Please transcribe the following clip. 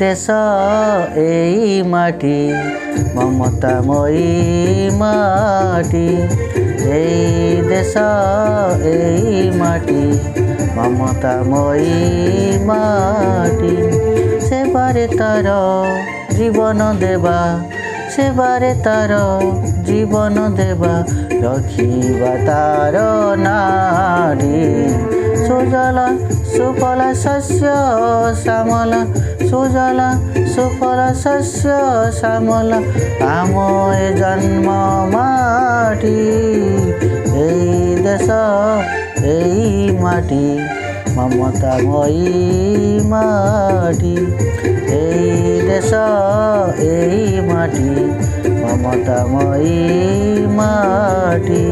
দেশ এই মাটি মমতাময়ী মাটি, এই দেশ এই মাটি মমতাময়ী মাটি। সেবারে তার জীবন দেবা, সেবারে তার জীবন দেবা, রখিবা তার নারী। সুজলা সুফলা শস্য শ্যামলা, সুজলা সুফলা শস্য শ্যামলা, আম এ জন্ম মাটি। এই দেশ এই মাটি মমতাময়ী মাটি, এই দেশ এই মাটি মমতাময়ী মাটি।